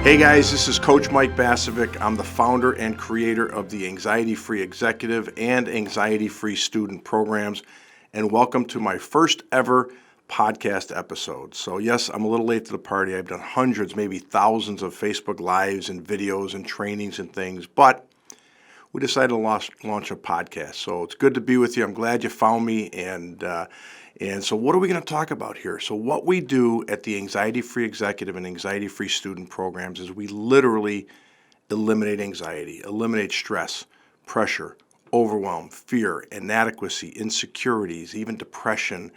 Hey guys, this is Coach Mike Basevic. I'm the founder and creator of the Anxiety Free Executive and Anxiety Free Student programs, and welcome to my first ever podcast episode. So yes, I'm a little late to the party. I've done hundreds, maybe thousands of Facebook Lives and videos and trainings and things, but we decided to launch a podcast. So it's good to be with you. I'm glad you found me. And so what are we going to talk about here? So what we do at the Anxiety Free Executive and Anxiety Free Student programs is we literally eliminate anxiety, eliminate stress, pressure, overwhelm, fear, inadequacy, insecurities, even depression,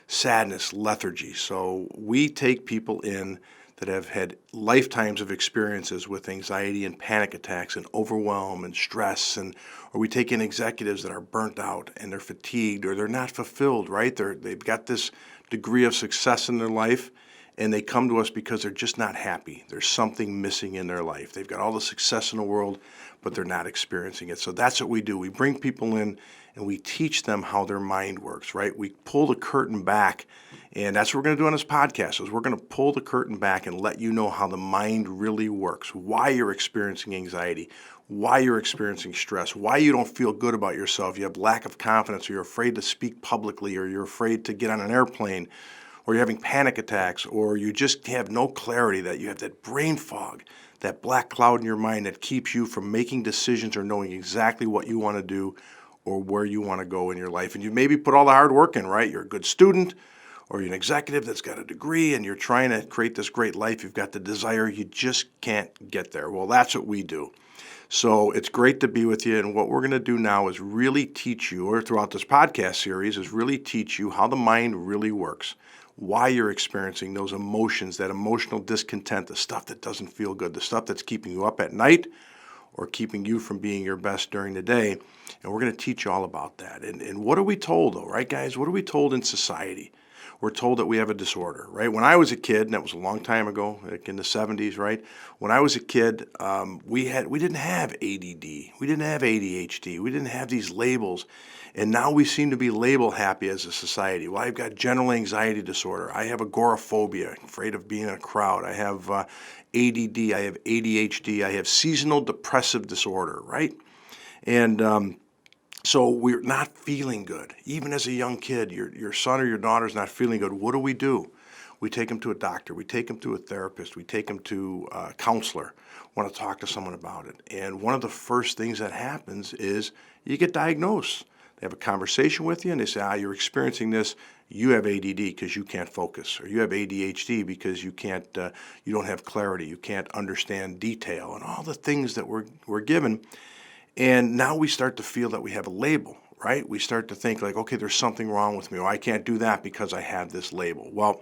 sadness, lethargy. So we take people in that have had lifetimes of experiences with anxiety and panic attacks and overwhelm and stress, or we take in executives that are burnt out and they're fatigued or they're not fulfilled, right? They've got this degree of success in their life and they come to us because they're just not happy. There's something missing in their life. They've got all the success in the world, but they're not experiencing it. So that's what we do. We bring people in and we teach them how their mind works, right? We pull the curtain back, and that's what we're going to do on this podcast, is we're going to pull the curtain back and let you know how the mind really works, why you're experiencing anxiety, why you're experiencing stress, why you don't feel good about yourself, you have lack of confidence, or you're afraid to speak publicly, or you're afraid to get on an airplane, or you're having panic attacks, or you just have no clarity, that you have that brain fog, that black cloud in your mind that keeps you from making decisions or knowing exactly what you want to do or where you want to go in your life. And you maybe put all the hard work in, right? You're a good student, or you're an executive that's got a degree and you're trying to create this great life. You've got the desire, you just can't get there. Well, that's what we do. So it's great to be with you. And what we're going to do now is really teach you, or throughout this podcast series, is really teach you how the mind really works, why you're experiencing those emotions, that emotional discontent, the stuff that doesn't feel good, the stuff that's keeping you up at night or keeping you from being your best during the day. And we're going to teach you all about that. And what are we told, though, right, guys? What are we told in society? We're told that we have a disorder, right? When I was a kid, and that was a long time ago, like in the 70s, right? When I was a kid, we didn't have ADD, we didn't have ADHD, we didn't have these labels, and now we seem to be label happy as a society. Well, I've got general anxiety disorder, I have agoraphobia, afraid of being in a crowd, I have ADD, I have ADHD, I have seasonal depressive disorder, right? And so we're not feeling good. Even as a young kid, your son or your daughter's not feeling good. What do? We take them to a doctor. We take them to a therapist. We take them to a counselor. Want to talk to someone about it. And one of the first things that happens is you get diagnosed. They have a conversation with you and they say, you're experiencing this. You have ADD because you can't focus, or you have ADHD because you don't have clarity. You can't understand detail, and all the things that we're given. And now we start to feel that we have a label, right? We start to think like, okay, there's something wrong with me, or I can't do that because I have this label. Well,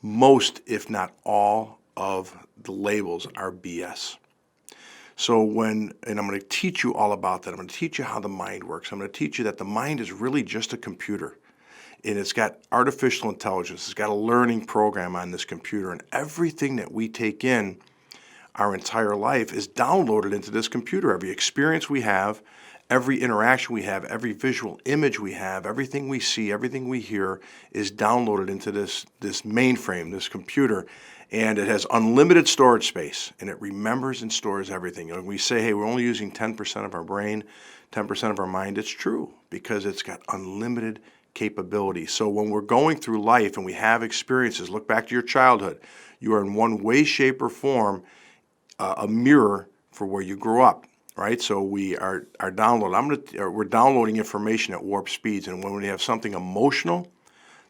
most, if not all, of the labels are BS. So and I'm going to teach you all about that. I'm going to teach you how the mind works. I'm going to teach you that the mind is really just a computer. And it's got artificial intelligence. It's got a learning program on this computer. And everything that we take in our entire life is downloaded into this computer. Every experience we have, every interaction we have, every visual image we have, everything we see, everything we hear is downloaded into this mainframe, this computer, and it has unlimited storage space, and it remembers and stores everything. And when we say, hey, we're only using 10% of our brain, 10% of our mind, it's true, because it's got unlimited capability. So when we're going through life and we have experiences, look back to your childhood, you are in one way, shape, or form a mirror for where you grew up, right? So we are downloading. We're downloading information at warp speeds, and when we have something emotional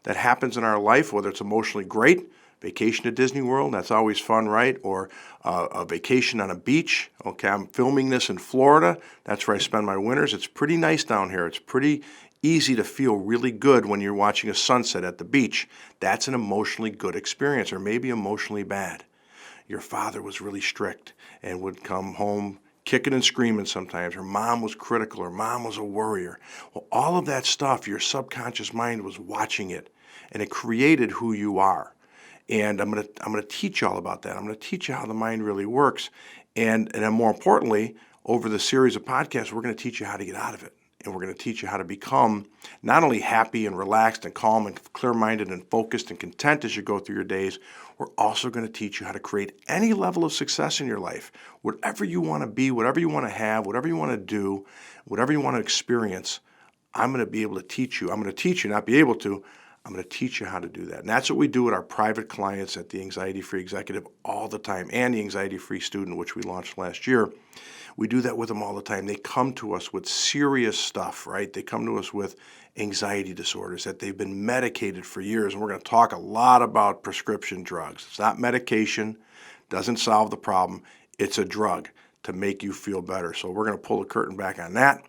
that happens in our life, whether it's emotionally great, vacation to Disney World, that's always fun, right? Or a vacation on a beach. Okay, I'm filming this in Florida. That's where I spend my winters. It's pretty nice down here. It's pretty easy to feel really good when you're watching a sunset at the beach. That's an emotionally good experience, or maybe emotionally bad. Your father was really strict and would come home kicking and screaming sometimes. Her mom was critical. Her mom was a worrier. Well, all of that stuff, your subconscious mind was watching it, and it created who you are. And I'm gonna teach you all about that. I'm gonna teach you how the mind really works, and then more importantly, over the series of podcasts, we're gonna teach you how to get out of it. and we're going to teach you how to become not only happy and relaxed and calm and clear-minded and focused and content as you go through your days. We're also going to teach you how to create any level of success in your life. Whatever you want to be, whatever you want to have, whatever you want to do, whatever you want to experience, I'm going to be able to teach you. I'm going to teach you, not be able to. I'm going to teach you how to do that. And that's what we do with our private clients at the Anxiety Free Executive all the time, and the Anxiety Free Student, which we launched last year. We do that with them all the time. They come to us with serious stuff, right? They come to us with anxiety disorders that they've been medicated for years. And we're going to talk a lot about prescription drugs. It's not medication, doesn't solve the problem. It's a drug to make you feel better. So we're going to pull the curtain back on that.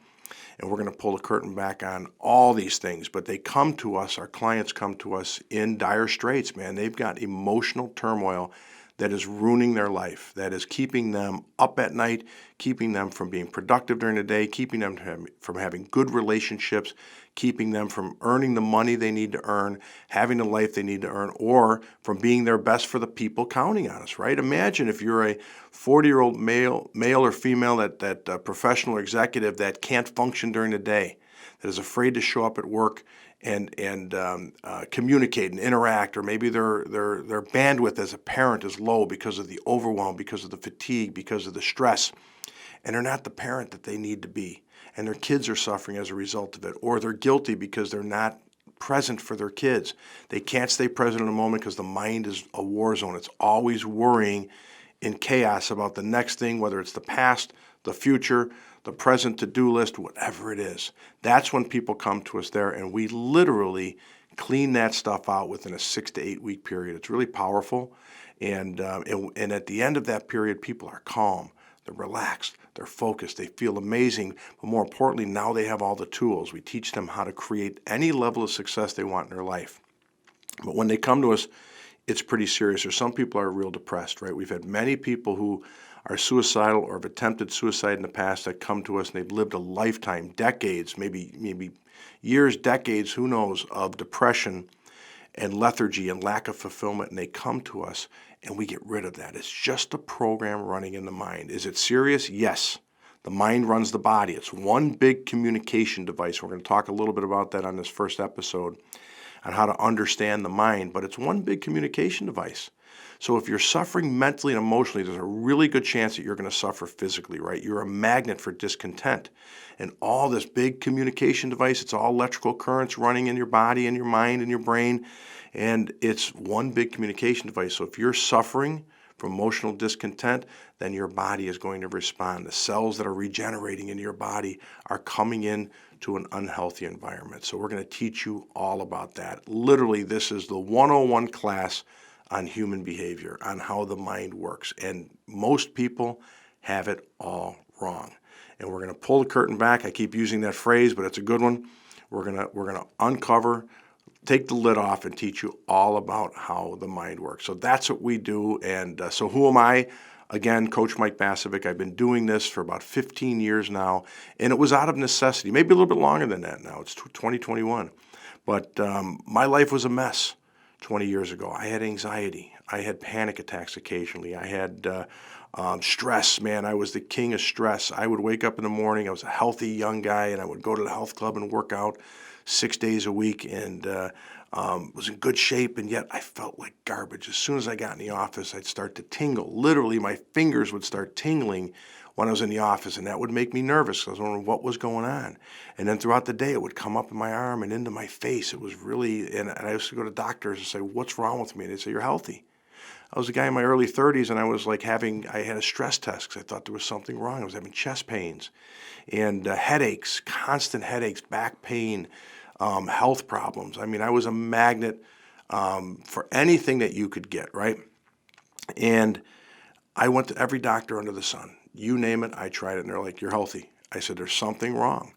And we're going to pull the curtain back on all these things. But they come to us, our clients come to us in dire straits, man. They've got emotional turmoil that is ruining their life, that is keeping them up at night, keeping them from being productive during the day, keeping them from having good relationships, keeping them from earning the money they need to earn, having the life they need to earn, or from being their best for the people counting on us, right? Imagine if you're a 40-year-old male or female, that professional or executive that can't function during the day, that is afraid to show up at work and communicate and interact, or maybe their bandwidth as a parent is low because of the overwhelm, because of the fatigue, because of the stress, and they're not the parent that they need to be, and their kids are suffering as a result of it, or they're guilty because they're not present for their kids. They can't stay present in a moment because the mind is a war zone. It's always worrying in chaos about the next thing, whether it's the past, the future, the present to-do list, whatever it is. That's when people come to us there, and we literally clean that stuff out within a 6 to 8 week period. It's really powerful, and at the end of that period, people are calm, they're relaxed, they're focused, they feel amazing, but more importantly, now they have all the tools. We teach them how to create any level of success they want in their life. But when they come to us, it's pretty serious. Or some people are real depressed, right? We've had many people who are suicidal or have attempted suicide in the past that come to us, and they've lived a lifetime, decades, maybe years, decades, who knows, of depression and lethargy and lack of fulfillment, and they come to us and we get rid of that. It's just a program running in the mind. Is it serious? Yes. The mind runs the body. It's one big communication device. We're going to talk a little bit about that on this first episode, on how to understand the mind, but it's one big communication device. So if you're suffering mentally and emotionally, there's a really good chance that you're going to suffer physically, right? You're a magnet for discontent. And all this big communication device, it's all electrical currents running in your body and your mind and your brain, and it's one big communication device. So if you're suffering from emotional discontent, then your body is going to respond. The cells that are regenerating in your body are coming in to an unhealthy environment. So we're going to teach you all about that. Literally, this is the 101 class on human behavior, on how the mind works. And most people have it all wrong. And we're going to pull the curtain back. I keep using that phrase, but it's a good one. We're going to uncover, take the lid off, and teach you all about how the mind works. So that's what we do. And so who am I? Again, Coach Mike Basevic. I've been doing this for about 15 years now, and it was out of necessity. Maybe a little bit longer than that now. It's 2021. But my life was a mess 20 years ago. I had anxiety. I had panic attacks occasionally. I had stress, man. I was the king of stress. I would wake up in the morning. I was a healthy young guy, and I would go to the health club and work out 6 days a week, and was in good shape, and yet I felt like garbage. As soon as I got in the office, I'd start to tingle. Literally, my fingers would start tingling when I was in the office, and that would make me nervous. I was wondering what was going on. And then throughout the day, it would come up in my arm and into my face. It was really, and I used to go to doctors and say, what's wrong with me? And they'd say, you're healthy. I was a guy in my early 30s, and I was like I had a stress test because I thought there was something wrong. I was having chest pains and headaches, constant headaches, back pain, health problems. I mean, I was a magnet for anything that you could get, right? And I went to every doctor under the sun. You name it, I tried it, and they're like, you're healthy. I said, there's something wrong.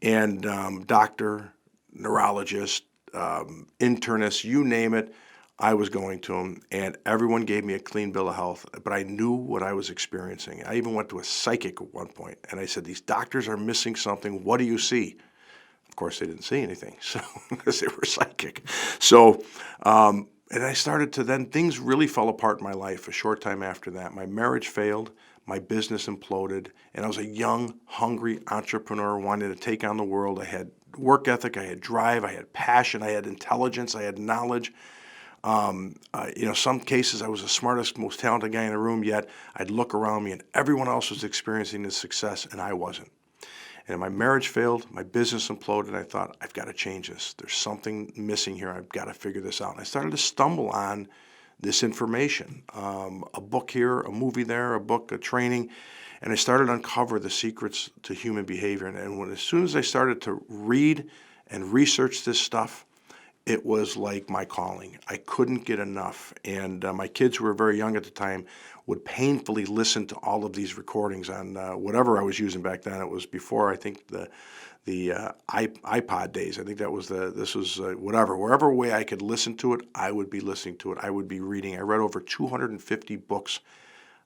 And doctor, neurologist, internist, you name it, I was going to them, and everyone gave me a clean bill of health, but I knew what I was experiencing. I even went to a psychic at one point, and I said, these doctors are missing something. What do you see? Of course, they didn't see anything, so because they were psychic. So, and I started to then, things really fell apart in my life a short time after that. My marriage failed. my business imploded, and I was a young, hungry entrepreneur wanting to take on the world. I had work ethic, I had drive, I had passion, I had intelligence, I had knowledge. Some cases I was the smartest, most talented guy in the room, yet I'd look around me and everyone else was experiencing this success and I wasn't. And my marriage failed, my business imploded, and I thought, I've got to change this. There's something missing here. I've got to figure this out. And I started to stumble on this information, a book here, a movie there, a book, a training, and I started to uncover the secrets to human behavior. And as soon as I started to read and research this stuff, it was like my calling. I couldn't get enough. And my kids, who were very young at the time, would painfully listen to all of these recordings on whatever I was using back then. It was before, I think, the iPod days. I think that was wherever way I could listen to it, I would be listening to it. I would be reading. I read over 250 books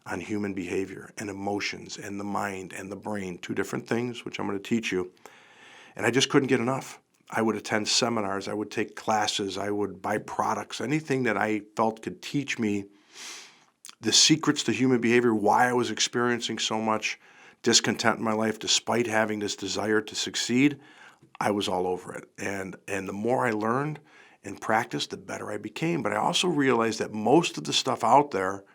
on human behavior and emotions and the mind and the brain, two different things, which I'm going to teach you. And I just couldn't get enough. I would attend seminars, I would take classes, I would buy products, anything that I felt could teach me the secrets to human behavior, why I was experiencing so much discontent in my life despite having this desire to succeed. I was all over it. And the more I learned and practiced, the better I became. But I also realized that most of the stuff out there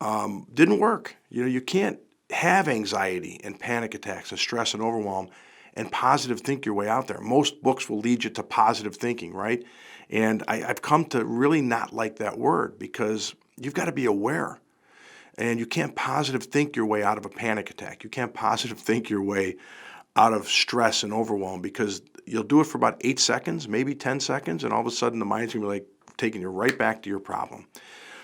didn't work. You can't have anxiety and panic attacks and stress and overwhelm and positive think your way out there. Most books will lead you to positive thinking, right? And I've come to really not like that word because you've got to be aware. And you can't positive think your way out of a panic attack. You can't positive think your way out of stress and overwhelm because you'll do it for about 8 seconds, maybe 10 seconds, and all of a sudden the mind's going to be like taking you right back to your problem.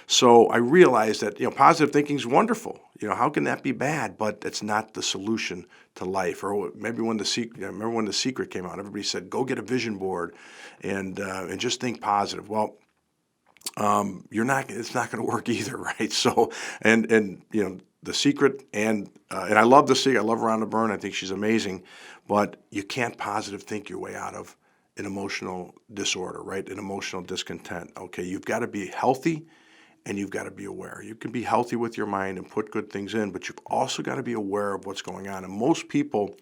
So I realized that, positive thinking is wonderful. How can that be bad? But it's not the solution to life. Or maybe remember when The Secret came out, everybody said, go get a vision board and just think positive. Well, it's not going to work either, right? So, and The Secret, and I love The Secret. I love Rhonda Byrne. I think she's amazing. But you can't positive think your way out of an emotional disorder, right? An emotional discontent. Okay, you've got to be healthy. And you've got to be aware. You can be healthy with your mind and put good things in, but you've also got to be aware of what's going on. And most people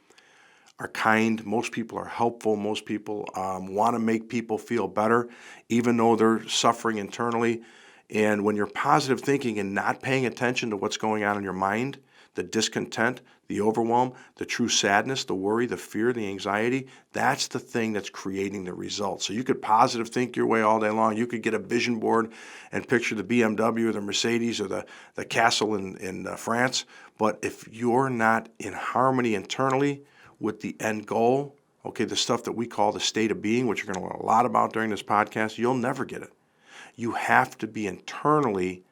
are kind. Most people are helpful. Most people want to make people feel better, even though they're suffering internally. And when you're positive thinking and not paying attention to what's going on in your mind, the discontent, the overwhelm, the true sadness, the worry, the fear, the anxiety, that's the thing that's creating the results. So you could positive think your way all day long. You could get a vision board and picture the BMW or the Mercedes or the castle in France. But if you're not in harmony internally with the end goal, okay, the stuff that we call the state of being, which you're going to learn a lot about during this podcast, you'll never get it. You have to be internally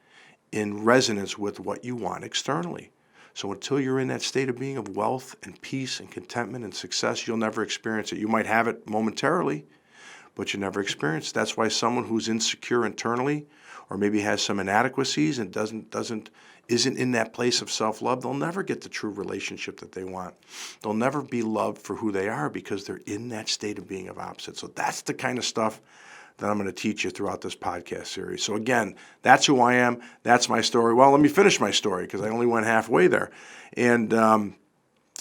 in resonance with what you want externally. So until you're in that state of being of wealth and peace and contentment and success, you'll never experience it. You might have it momentarily, but you never experience it. That's why someone who's insecure internally or maybe has some inadequacies and isn't in that place of self-love, they'll never get the true relationship that they want. They'll never be loved for who they are because they're in that state of being of opposite. So that's the kind of stuff that I'm going to teach you throughout this podcast series. So again, that's who I am. That's my story. Well, let me finish my story because I only went halfway there. And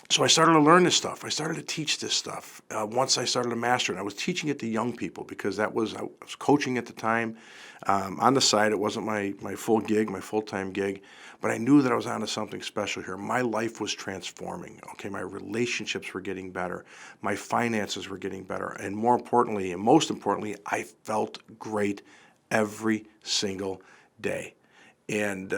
so I started to learn this stuff. I started to teach this stuff once I started to master it. I was teaching it to young people because I was coaching at the time on the side. It wasn't my full gig, my full-time gig, but I knew that I was onto something special here. My life was transforming. Okay, my relationships were getting better. My finances were getting better. And more importantly, and most importantly, I felt great every single day. And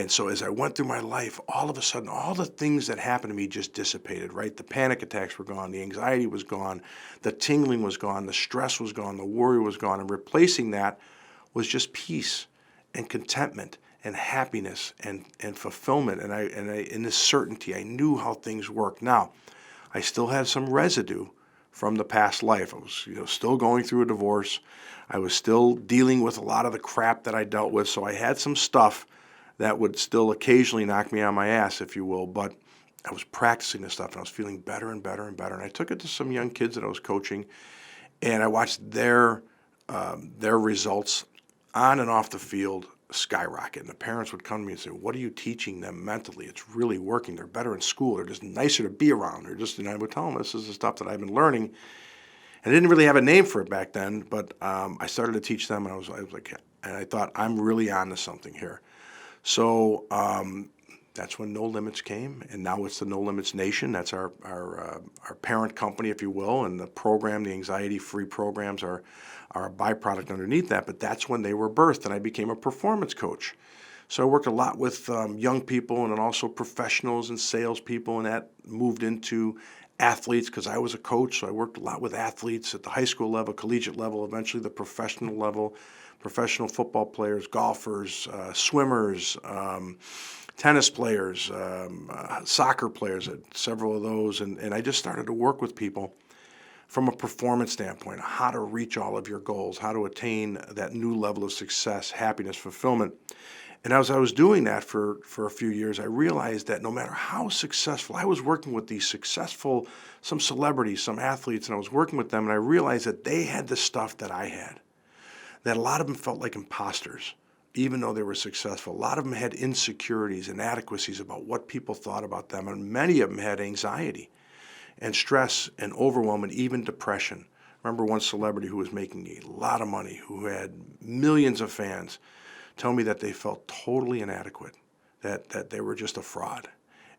so as I went through my life, all of a sudden, all the things that happened to me just dissipated, right? The panic attacks were gone. The anxiety was gone. The tingling was gone. The stress was gone. The worry was gone. And replacing that was just peace and contentment and happiness and fulfillment. And I in this certainty, I knew how things worked. Now, I still had some residue from the past life. I was still going through a divorce. I was still dealing with a lot of the crap that I dealt with. So I had some stuff that would still occasionally knock me on my ass, if you will. But I was practicing this stuff and I was feeling better and better and better. And I took it to some young kids that I was coaching, and I watched their results on and off the field skyrocket. And the parents would come to me and say, what are you teaching them mentally? It's really working. They're better in school. They're just nicer to be around. And I would tell them, this is the stuff that I've been learning. And I didn't really have a name for it back then, but I started to teach them, and I was like, and I thought, I'm really on to something here. So that's when No Limits came, and now it's the No Limits Nation. That's our parent company, if you will, and the program, the anxiety-free programs are a byproduct underneath that, but that's when they were birthed, and I became a performance coach. So I worked a lot with young people and then also professionals and salespeople, and that moved into athletes because I was a coach, so I worked a lot with athletes at the high school level, collegiate level, eventually the professional level, professional football players, golfers, swimmers, tennis players, soccer players, several of those, and I just started to work with people from a performance standpoint, how to reach all of your goals, how to attain that new level of success, happiness, fulfillment. And as I was doing that for a few years, I realized that no matter how successful, I was working with these successful, some celebrities, some athletes, and I was working with them, and I realized that they had the stuff that I had, that a lot of them felt like imposters, even though they were successful. A lot of them had insecurities, inadequacies about what people thought about them, and many of them had anxiety and stress and overwhelm and even depression. I remember one celebrity who was making a lot of money, who had millions of fans, tell me that they felt totally inadequate, that they were just a fraud.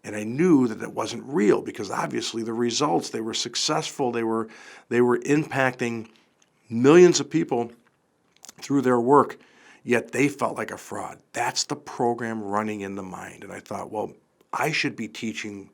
And I knew that it wasn't real because obviously the results, they were successful, they were impacting millions of people through their work, yet they felt like a fraud. That's the program running in the mind. And I thought, well, I should be teaching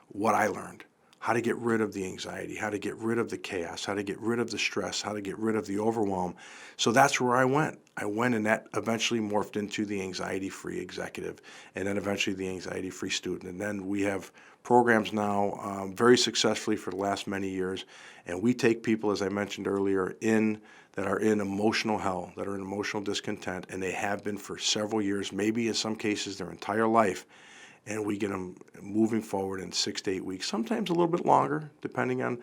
what I learned, how to get rid of the anxiety, how to get rid of the chaos, how to get rid of the stress, how to get rid of the overwhelm. So that's where I went. And that eventually morphed into the anxiety-free executive, and then eventually the anxiety-free student. And then we have programs now very successfully for the last many years, and we take people, as I mentioned earlier, that are in emotional hell, that are in emotional discontent, and they have been for several years, maybe in some cases their entire life. And we get them moving forward in 6 to 8 weeks, sometimes a little bit longer, depending on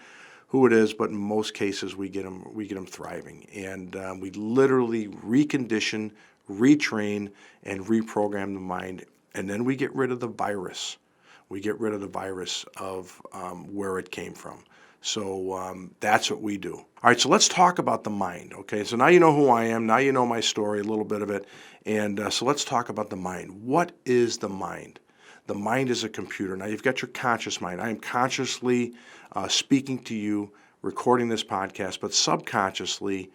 who it is. But in most cases, we get them thriving, and we literally recondition, retrain, and reprogram the mind, and then we get rid of the virus. We get rid of the virus of where it came from. So that's what we do. All right, so let's talk about the mind, okay? So now you know who I am. Now you know my story, a little bit of it. And so let's talk about the mind. What is the mind? The mind is a computer. Now you've got your conscious mind. I am consciously speaking to you, recording this podcast, but subconsciously,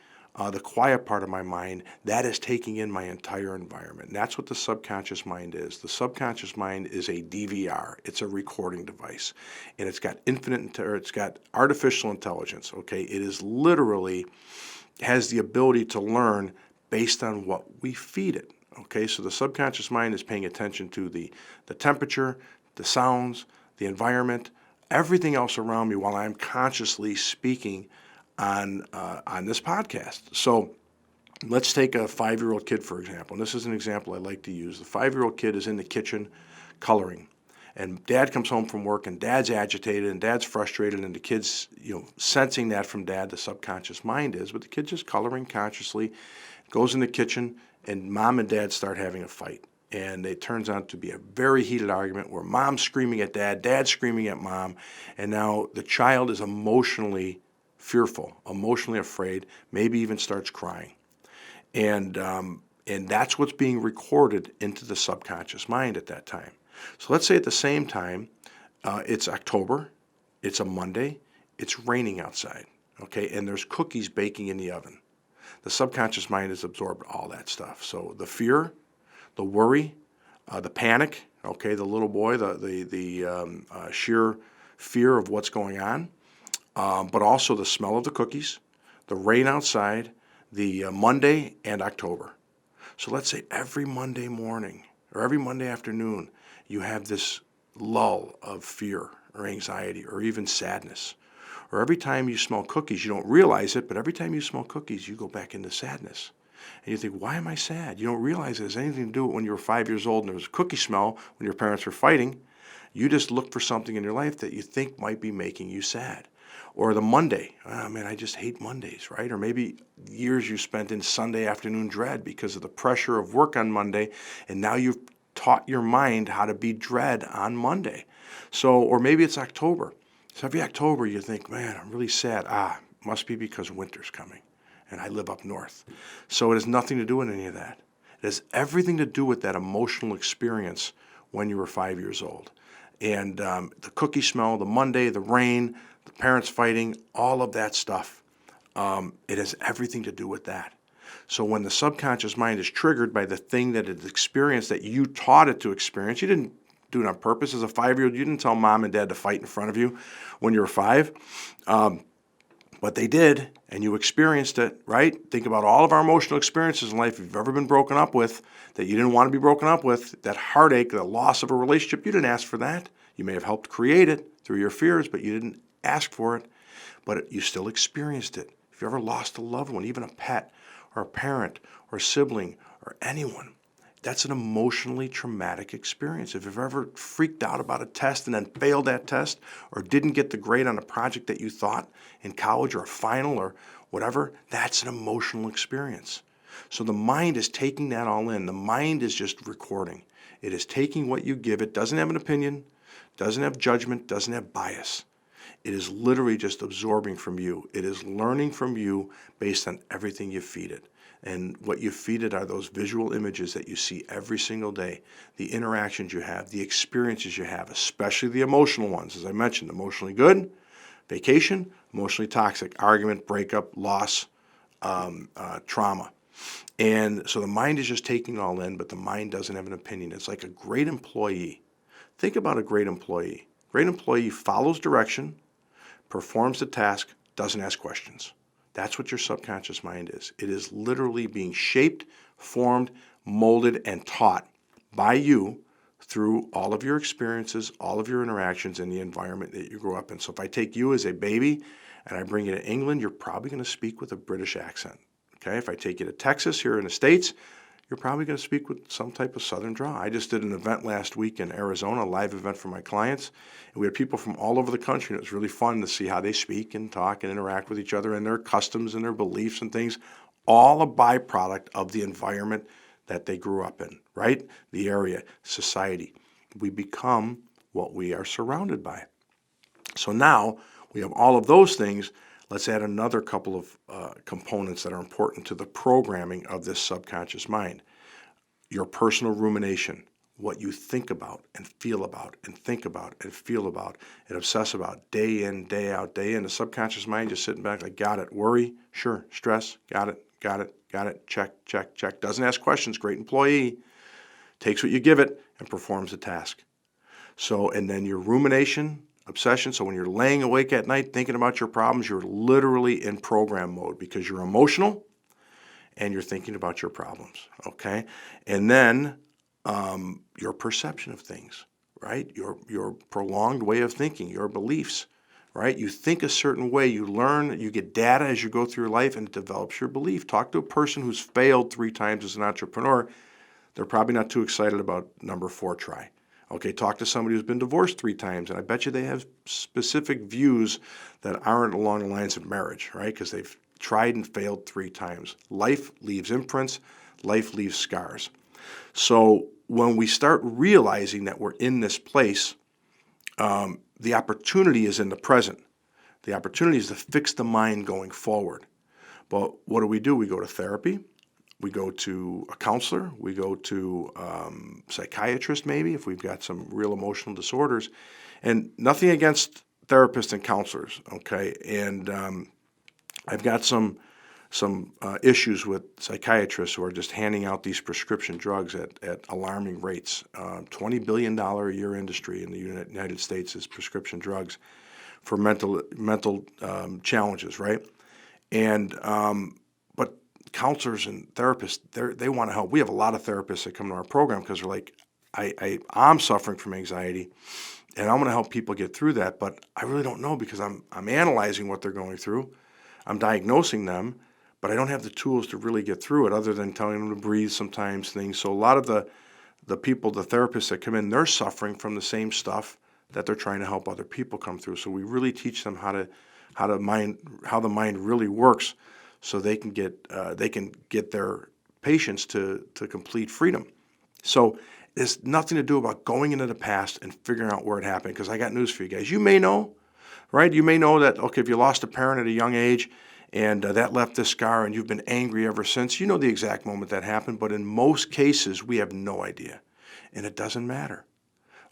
the quiet part of my mind, that is taking in my entire environment. And that's what the subconscious mind is. The subconscious mind is a DVR. It's a recording device. And it's got it's got artificial intelligence, okay? It is literally has the ability to learn based on what we feed it. Okay, so the subconscious mind is paying attention to the temperature, the sounds, the environment, everything else around me while I'm consciously speaking on this podcast. So let's take a 5-year-old kid, for example. And this is an example I like to use. The 5-year-old kid is in the kitchen coloring. And dad comes home from work, and dad's agitated, and dad's frustrated, and the kid's, sensing that from dad, the subconscious mind is, but the kid's just coloring consciously, goes in the kitchen, and mom and dad start having a fight. And it turns out to be a very heated argument where mom's screaming at dad, dad's screaming at mom, and now the child is emotionally fearful, emotionally afraid, maybe even starts crying. And that's what's being recorded into the subconscious mind at that time. So let's say at the same time, it's October, it's a Monday, it's raining outside, okay, and there's cookies baking in the oven. The subconscious mind has absorbed all that stuff. So the fear, the worry, the panic, okay, the little boy, the sheer fear of what's going on, but also the smell of the cookies, the rain outside, the Monday and October. So let's say every Monday morning or every Monday afternoon, you have this lull of fear or anxiety or even sadness. Or every time you smell cookies, you don't realize it, but every time you smell cookies, you go back into sadness. And you think, why am I sad? You don't realize it has anything to do with when you were 5 years old and there was a cookie smell when your parents were fighting. You just looked for something in your life that you think might be making you sad. Or the Monday, oh man, I just hate Mondays, right? Or maybe years you spent in Sunday afternoon dread because of the pressure of work on Monday, and now you've taught your mind how to be dread on Monday. So, or maybe it's October. So every October you think, man, I'm really sad. Must be because winter's coming, and I live up north. So it has nothing to do with any of that. It has everything to do with that emotional experience when you were 5 years old. And the cookie smell, the Monday, the rain, the parents fighting, all of that stuff, it has everything to do with that. So when the subconscious mind is triggered by the thing that it experienced that you taught it to experience, you didn't do it on purpose. As a 5-year-old, you didn't tell mom and dad to fight in front of you when you were 5. But they did, and you experienced it, right? Think about all of our emotional experiences in life. If you've ever been broken up with, that you didn't want to be broken up with, that heartache, the loss of a relationship, you didn't ask for that. You may have helped create it through your fears, but you didn't ask for it. But you still experienced it. If you ever lost a loved one, even a pet, or a parent, or a sibling, or anyone, that's an emotionally traumatic experience. If you've ever freaked out about a test and then failed that test, or didn't get the grade on a project that you thought in college or a final or whatever, that's an emotional experience. So the mind is taking that all in. The mind is just recording. It is taking what you give. It doesn't have an opinion, doesn't have judgment, doesn't have bias. It is literally just absorbing from you. It is learning from you based on everything you feed it. And what you feed it are those visual images that you see every single day, the interactions you have, the experiences you have, especially the emotional ones. As I mentioned, emotionally good, vacation, emotionally toxic, argument, breakup, loss, trauma. And so the mind is just taking it all in, but the mind doesn't have an opinion. It's like a great employee. Think about a great employee. Great employee follows direction, performs the task, doesn't ask questions. That's what your subconscious mind is. It is literally being shaped, formed, molded, and taught by you through all of your experiences, all of your interactions in the environment that you grew up in. So if I take you as a baby and I bring you to England, you're probably going to speak with a British accent. Okay? If I take you to Texas here in the States, you're probably going to speak with some type of Southern drawl. I just did an event last week in Arizona, a live event for my clients. And we had people from all over the country, and it was really fun to see how they speak and talk and interact with each other and their customs and their beliefs and things, all a byproduct of the environment that they grew up in, right? The area, society. We become what we are surrounded by. So now we have all of those things. Let's add another couple of components that are important to the programming of this subconscious mind. Your personal rumination, what you think about and feel about and think about and feel about and obsess about day in, day out, day in. The subconscious mind just sitting back like, got it. Worry, sure. Stress, got it, got it, got it. Check, check, check. Doesn't ask questions. Great employee. Takes what you give it and performs the task. So, and then your rumination, obsession. So when you're laying awake at night thinking about your problems, you're literally in program mode because you're emotional and you're thinking about your problems, okay? And then your perception of things, right? Your prolonged way of thinking, your beliefs, right? You think a certain way, you learn, you get data as you go through your life, and it develops your belief. Talk to a person who's failed 3 times as an entrepreneur. They're probably not too excited about number 4 try. Okay, talk to somebody who's been divorced 3 times, and I bet you they have specific views that aren't along the lines of marriage, right? Because they've tried and failed 3 times. Life leaves imprints. Life leaves scars. So when we start realizing that we're in this place, the opportunity is in the present. The opportunity is to fix the mind going forward. But what do? We go to therapy. We go to a counselor. We go to psychiatrist maybe if we've got some real emotional disorders. And nothing against therapists and counselors, okay? And I've got some issues with psychiatrists who are just handing out these prescription drugs at alarming rates. $20 billion a year industry in the United States is prescription drugs for mental challenges, right? And but counselors and therapists, they want to help. We have a lot of therapists that come to our program because they're like, I'm suffering from anxiety, and I'm going to help people get through that, but I really don't know because I'm analyzing what they're going through. I'm diagnosing them, but I don't have the tools to really get through it other than telling them to breathe sometimes, things. So a lot of the people, the therapists that come in, they're suffering from the same stuff that they're trying to help other people come through. So we really teach them how to how the mind really works, so they can get their patients to complete freedom. So it's nothing to do about going into the past and figuring out where it happened. Because I got news for you guys. You may know, right? You may know that, okay, if you lost a parent at a young age and that left this scar and you've been angry ever since, you know the exact moment that happened. But in most cases, we have no idea. And it doesn't matter.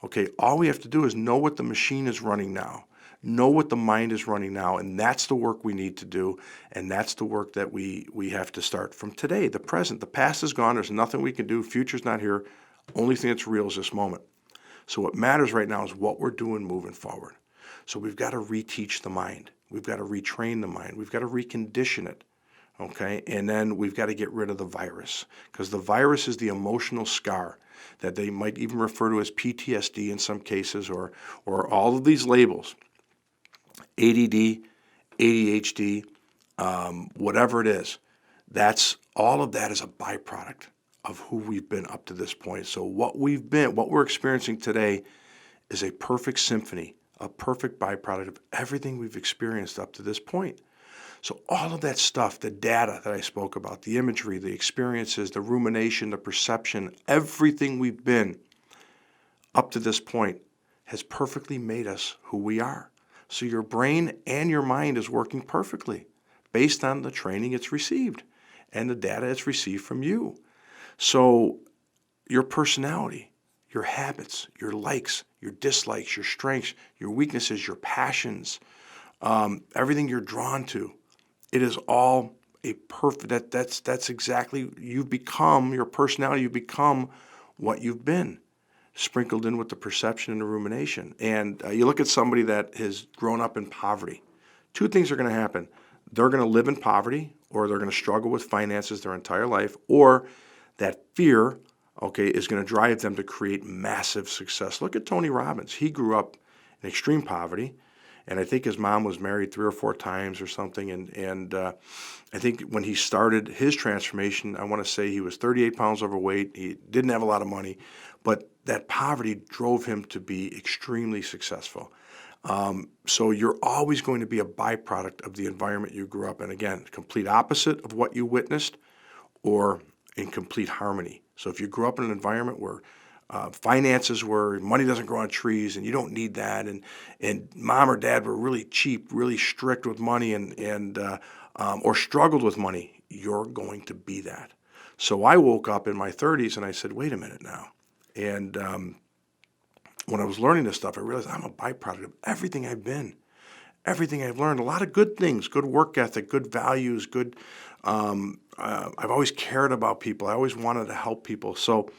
Okay, all we have to do is know what the machine is running now. Know what the mind is running now, and that's the work we need to do, and that's the work that we have to start from today, the present. The past is gone. There's nothing we can do. Future's not here. Only thing that's real is this moment. So what matters right now is what we're doing moving forward. So we've got to reteach the mind. We've got to retrain the mind. We've got to recondition it, okay? And then we've got to get rid of the virus, because the virus is the emotional scar that they might even refer to as PTSD in some cases, or all of these labels. ADD, ADHD, whatever it is, all of that is a byproduct of who we've been up to this point. So what we're experiencing today is a perfect symphony, a perfect byproduct of everything we've experienced up to this point. So all of that stuff, the data that I spoke about, the imagery, the experiences, the rumination, the perception, everything we've been up to this point has perfectly made us who we are. So your brain and your mind is working perfectly based on the training it's received and the data it's received from you. So your personality, your habits, your likes, your dislikes, your strengths, your weaknesses, your passions, everything you're drawn to, it is all a perfect, that's exactly, you've become, your personality, you've become what you've been, sprinkled in with the perception and the rumination. And you look at somebody that has grown up in poverty. Two things are going to happen. They're going to live in poverty, or they're going to struggle with finances their entire life, or that fear, okay, is going to drive them to create massive success. Look at Tony Robbins. He grew up in extreme poverty, and I think his mom was married 3 or 4 times or something. And I think when he started his transformation, I want to say he was 38 pounds overweight. He didn't have a lot of money, but that poverty drove him to be extremely successful. So you're always going to be a byproduct of the environment you grew up in. Again, complete opposite of what you witnessed, or in complete harmony. So if you grew up in an environment where finances were, money doesn't grow on trees and you don't need that, and mom or dad were really cheap, really strict with money, or struggled with money, you're going to be that. So I woke up in my 30s and I said, wait a minute now. And when I was learning this stuff, I realized I'm a byproduct of everything I've been, everything I've learned, a lot of good things, good work ethic, good values, good. I've always cared about people. I always wanted to help people. So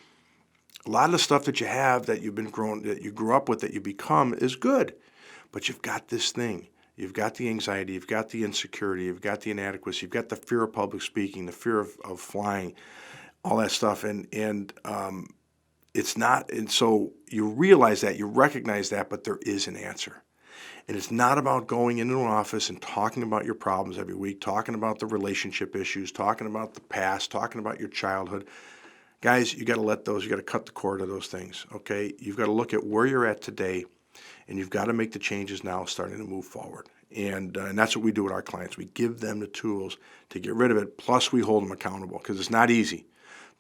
a lot of the stuff that you have, that you grew up with, that you become, is good. But you've got this thing. You've got the anxiety. You've got the insecurity. You've got the inadequacy. You've got the fear of public speaking, the fear of flying, all that stuff. And it's not. And so you realize that, you recognize that, but there is an answer. And it's not about going into an office and talking about your problems every week, talking about the relationship issues, talking about the past, talking about your childhood. Guys, you got to you got to cut the cord of those things, okay? You've got to look at where you're at today, and you've got to make the changes now, starting to move forward. And that's what we do with our clients. We give them the tools to get rid of it, plus we hold them accountable, because it's not easy.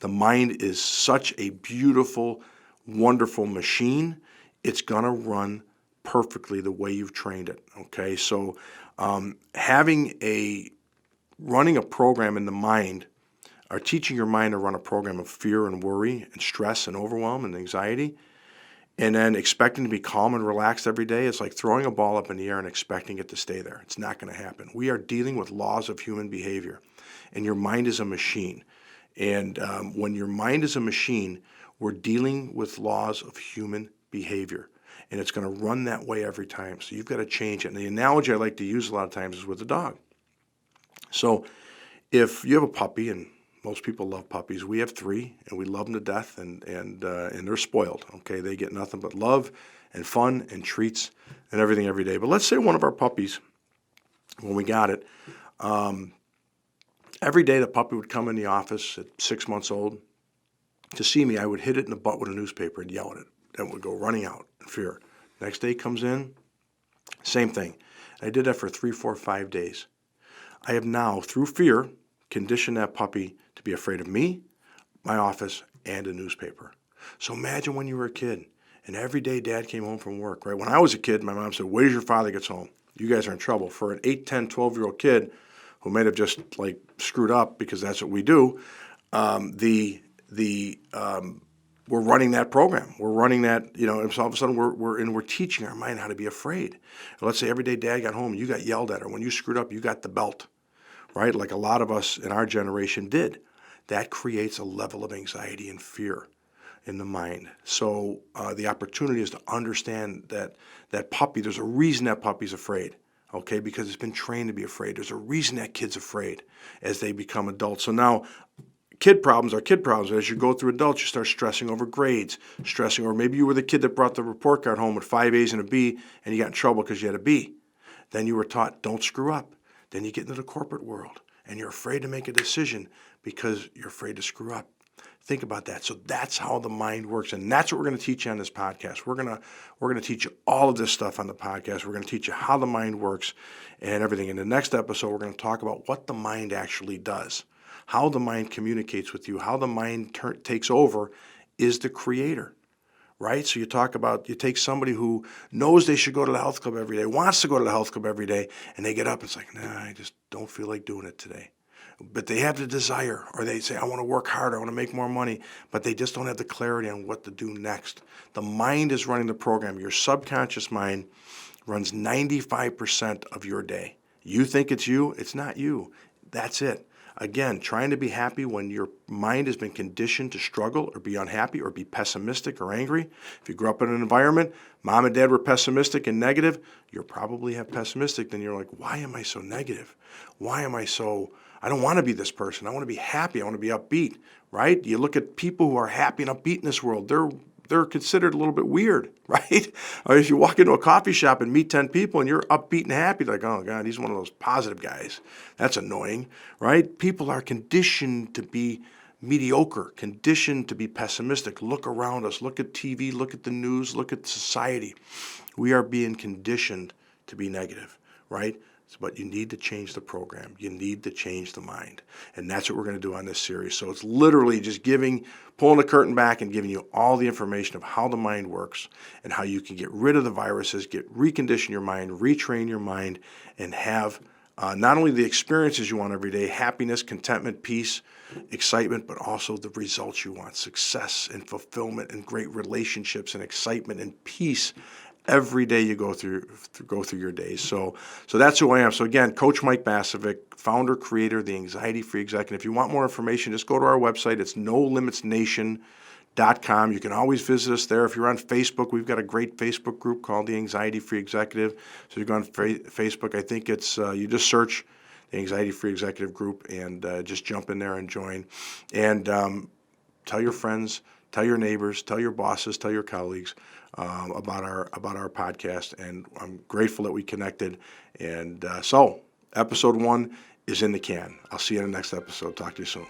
The mind is such a beautiful, wonderful machine. It's going to run perfectly the way you've trained it, okay? So running a program in the mind, or teaching your mind to run a program of fear and worry and stress and overwhelm and anxiety, and then expecting to be calm and relaxed every day, it's like throwing a ball up in the air and expecting it to stay there. It's not going to happen. We are dealing with laws of human behavior, and your mind is a machine. And when your mind is a machine, we're dealing with laws of human behavior. And it's going to run that way every time. So you've got to change it. And the analogy I like to use a lot of times is with a dog. So if you have a puppy, and most people love puppies, we have 3, and we love them to death, and they're spoiled. Okay, they get nothing but love and fun and treats and everything every day. But let's say one of our puppies, when we got it, every day the puppy would come in the office at 6 months old. To see me, I would hit it in the butt with a newspaper and yell at it. Then it would go running out in fear. Next day it comes in, same thing. I did that for 3, 4, 5 days. I have now, through fear, conditioned that puppy to be afraid of me, my office, and a newspaper. So imagine when you were a kid and every day Dad came home from work, right? When I was a kid, my mom said, wait till your father gets home. You guys are in trouble. For an 8, 10, 12-year-old kid who might have just like screwed up because that's what we do, we're running that program. We're running that, and so all of a sudden we're teaching our mind how to be afraid. And let's say every day Dad got home and you got yelled at, or when you screwed up, you got the belt, right? Like a lot of us in our generation did. That creates a level of anxiety and fear in the mind. So the opportunity is to understand that puppy, there's a reason that puppy's afraid, okay? Because it's been trained to be afraid. There's a reason that kid's afraid as they become adults. So now kid problems are kid problems. As you go through adults, you start stressing over grades, or maybe you were the kid that brought the report card home with 5 A's and a B and you got in trouble because you had a B. Then you were taught, don't screw up. Then you get into the corporate world and you're afraid to make a decision because you're afraid to screw up. Think about that. So that's how the mind works, and that's what we're going to teach you on this podcast. We're going to teach you all of this stuff on the podcast. We're going to teach you how the mind works and everything. In the next episode, we're going to talk about what the mind actually does, how the mind communicates with you, how the mind takes over is the creator, right? So you take somebody who knows they should go to the health club every day, wants to go to the health club every day, and they get up, it's like, nah, I just don't feel like doing it today. But they have the desire, or they say, I want to work harder, I want to make more money, but they just don't have the clarity on what to do next. The mind is running the program. Your subconscious mind runs 95% of your day. You think it's you, it's not you. That's it. Again, trying to be happy when your mind has been conditioned to struggle or be unhappy or be pessimistic or angry. If you grew up in an environment, mom and dad were pessimistic and negative, you'll probably have pessimistic. Then you're like, why am I so negative? I don't want to be this person. I want to be happy. I want to be upbeat, right? You look at people who are happy and upbeat in this world, they're considered a little bit weird, right? Or if you walk into a coffee shop and meet 10 people and you're upbeat and happy, like, oh God, he's one of those positive guys. That's annoying, right? People are conditioned to be mediocre, conditioned to be pessimistic. Look around us, look at TV, look at the news, look at society. We are being conditioned to be negative, right? But you need to change the program. You need to change the mind. And that's what we're going to do on this series. So it's literally just pulling the curtain back and giving you all the information of how the mind works and how you can get rid of the viruses, recondition your mind, retrain your mind, and have not only the experiences you want every day, happiness, contentment, peace, excitement, but also the results you want, success and fulfillment and great relationships and excitement and peace every day you go through your days. So that's who I am. So again, Coach Mike Basevic, founder, creator of the Anxiety Free Executive. If you want more information, just go to our website. It's nolimitsnation.com. You can always visit us there. If you're on Facebook, we've got a great Facebook group called the Anxiety Free Executive. So you go on Facebook, I think it's, you just search the Anxiety Free Executive group and just jump in there and join. And tell your friends, tell your neighbors, tell your bosses, tell your colleagues about our podcast, and I'm grateful that we connected. And so, episode 1 is in the can. I'll see you in the next episode. Talk to you soon.